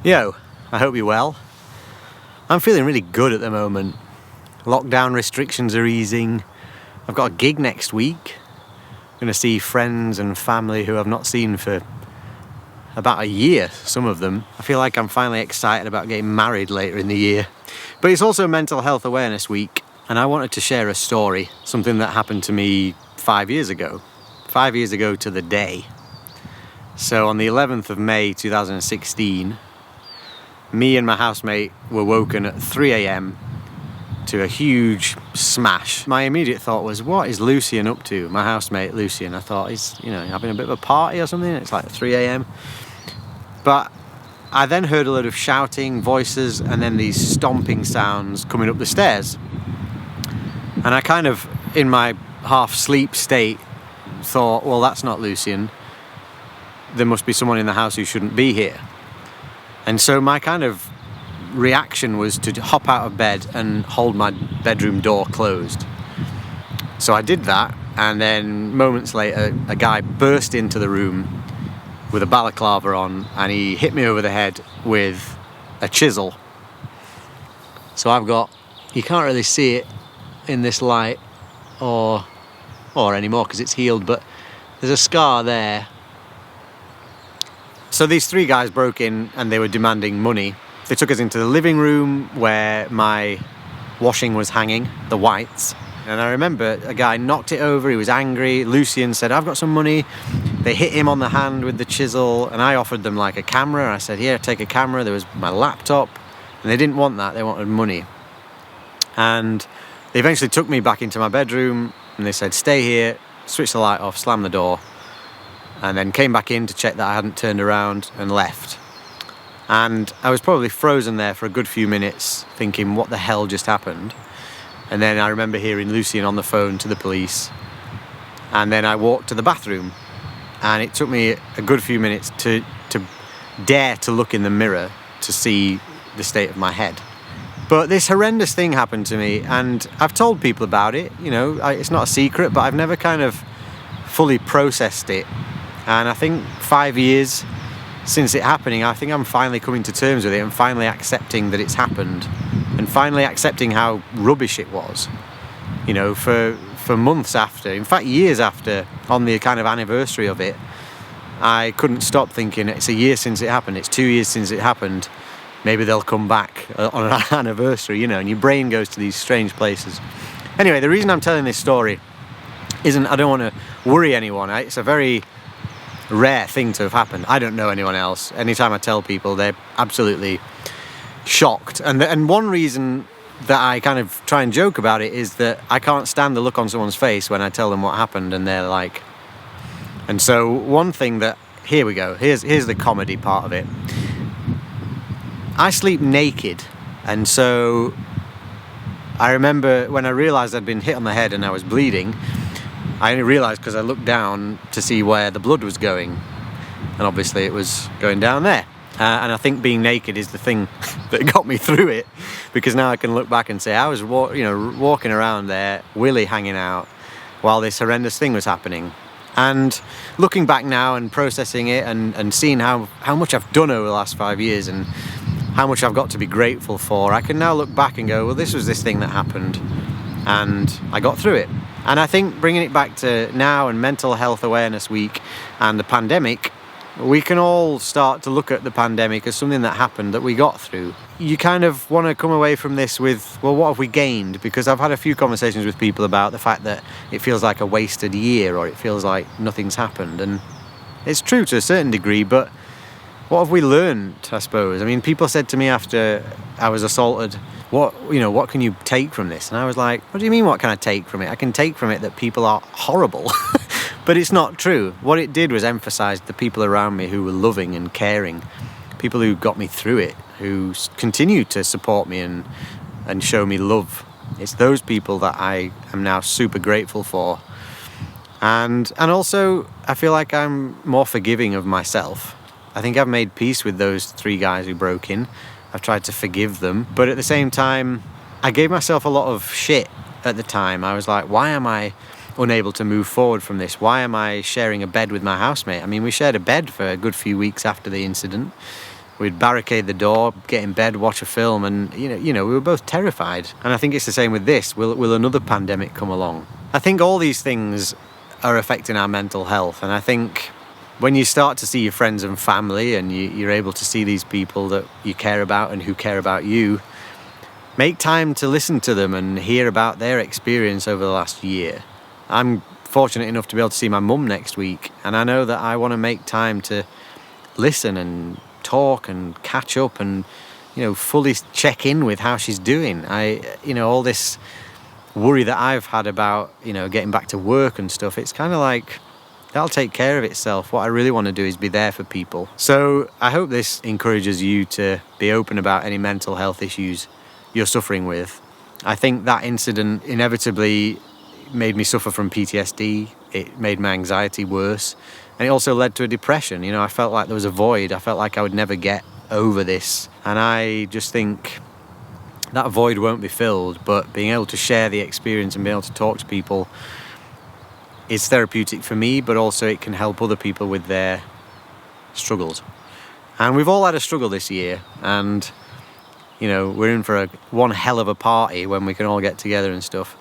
Yo, I hope you're well. I'm feeling really good at the moment. Lockdown restrictions are easing. I've got a gig next week. I'm going to see friends and family who I've not seen for about a year, some of them. I feel like I'm finally excited about getting married later in the year. But it's also Mental Health Awareness Week, and I wanted to share a story, something that happened to me 5 years ago. 5 years ago to the day. So on the 11th of May 2016, me and my housemate were woken at 3 a.m. to a huge smash. My immediate thought was, what is Lucian up to? My housemate, Lucian. I thought he's, having a bit of a party or something. It's like 3 a.m. But I then heard a lot of shouting, voices, and then these stomping sounds coming up the stairs. And I kind of, in my half-sleep state, thought, well, that's not Lucian. There must be someone in the house who shouldn't be here. And so my kind of reaction was to hop out of bed and hold my bedroom door closed. So I did that, and then moments later, a guy burst into the room with a balaclava on, and he hit me over the head with a chisel. So I've got, you can't really see it in this light or anymore because it's healed, but there's a scar there. So these three guys broke in and they were demanding money. They took us into the living room where my washing was hanging, the whites. And I remember a guy knocked it over, he was angry. Lucian said, I've got some money. They hit him on the hand with the chisel, and I offered them like a camera. I said, here, take a camera. There was my laptop. And they didn't want that, they wanted money. And they eventually took me back into my bedroom and they said, stay here, switch the light off, slam the door. And then came back in to check that I hadn't turned around and left. And I was probably frozen there for a good few minutes thinking, what the hell just happened? And then I remember hearing Lucian on the phone to the police. And then I walked to the bathroom, and it took me a good few minutes to dare to look in the mirror to see the state of my head. But this horrendous thing happened to me, and I've told people about it, it's not a secret, but I've never kind of fully processed it. And I think 5 years since it happening, I think I'm finally coming to terms with it and finally accepting that it's happened and finally accepting how rubbish it was. For months after, in fact years after, on the kind of anniversary of it, I couldn't stop thinking, it's a year since it happened, it's 2 years since it happened, maybe they'll come back on an anniversary, and your brain goes to these strange places. Anyway, the reason I'm telling this story isn't, I don't want to worry anyone. It's a very rare thing to have happened. I don't know anyone else. Anytime I tell people, they're absolutely shocked. And one reason that I kind of try and joke about it is that I can't stand the look on someone's face when I tell them what happened, and they're like... And so one thing that... Here we go. Here's the comedy part of it. I sleep naked, and so I remember when I realised I'd been hit on the head and I was bleeding, I only realised because I looked down to see where the blood was going, and obviously it was going down there. And I think being naked is the thing that got me through it, because now I can look back and say I was walking around there, willy hanging out, while this horrendous thing was happening. And looking back now and processing it and seeing how much I've done over the last 5 years and how much I've got to be grateful for, I can now look back and go, well, this was this thing that happened and I got through it. And I think bringing it back to now and Mental Health Awareness Week and the pandemic, we can all start to look at the pandemic as something that happened that we got through. You kind of want to come away from this with, well, what have we gained? Because I've had a few conversations with people about the fact that it feels like a wasted year, or it feels like nothing's happened. And it's true to a certain degree, but what have we learned, I suppose? I mean, people said to me after I was assaulted, what can you take from this? And I was like, what do you mean, what can I take from it? I can take from it that people are horrible. But it's not true. What it did was emphasize the people around me who were loving and caring, people who got me through it, who continue to support me and show me love. It's those people that I am now super grateful for. And also, I feel like I'm more forgiving of myself. I think I've made peace with those three guys who broke in. I've tried to forgive them. But at the same time, I gave myself a lot of shit at the time. I was like, why am I unable to move forward from this? Why am I sharing a bed with my housemate? I mean, we shared a bed for a good few weeks after the incident. We'd barricade the door, get in bed, watch a film, and we were both terrified. And I think it's the same with this. Will another pandemic come along? I think all these things are affecting our mental health, and I think when you start to see your friends and family and you're able to see these people that you care about and who care about you, make time to listen to them and hear about their experience over the last year. I'm fortunate enough to be able to see my mum next week, and I know that I want to make time to listen and talk and catch up and fully check in with how she's doing. All this worry that I've had about getting back to work and stuff, it's kind of like that'll take care of itself. What I really want to do is be there for people. So I hope this encourages you to be open about any mental health issues you're suffering with. I think that incident inevitably made me suffer from PTSD. It made my anxiety worse, and it also led to a depression. I felt like there was a void. I felt like I would never get over this, and I just think that void won't be filled, but being able to share the experience and being able to talk to people is therapeutic for me, but also it can help other people with their struggles. And we've all had a struggle this year, and we're in for one hell of a party when we can all get together and stuff.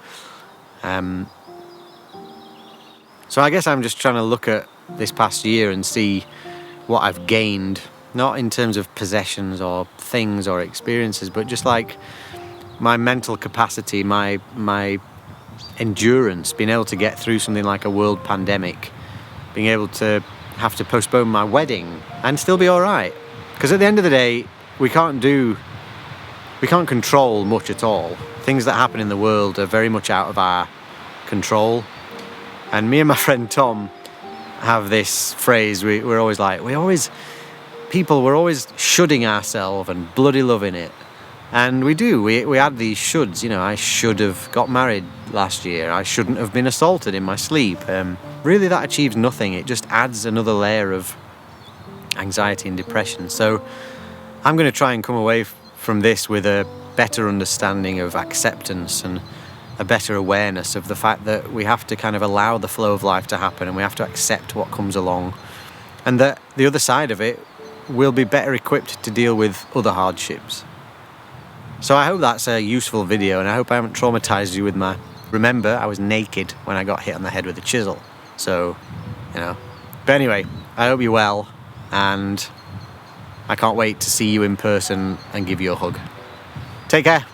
So I guess I'm just trying to look at this past year and see what I've gained, not in terms of possessions or things or experiences, but just like my mental capacity, my endurance, being able to get through something like a world pandemic, being able to have to postpone my wedding and still be all right. Because at the end of the day, we can't control much at all. Things that happen in the world are very much out of our control. And me and my friend Tom have this phrase, we're always like, we're always shoulding ourselves and bloody loving it. And we do, we add these shoulds. I should have got married last year. I shouldn't have been assaulted in my sleep. Really that achieves nothing. It just adds another layer of anxiety and depression. So I'm going to try and come away from this with a better understanding of acceptance and a better awareness of the fact that we have to kind of allow the flow of life to happen, and we have to accept what comes along, and that the other side of it will be better equipped to deal with other hardships. So I hope that's a useful video, and I hope I haven't traumatized you with my... Remember, I was naked when I got hit on the head with a chisel. So, But anyway, I hope you're well, and I can't wait to see you in person and give you a hug. Take care.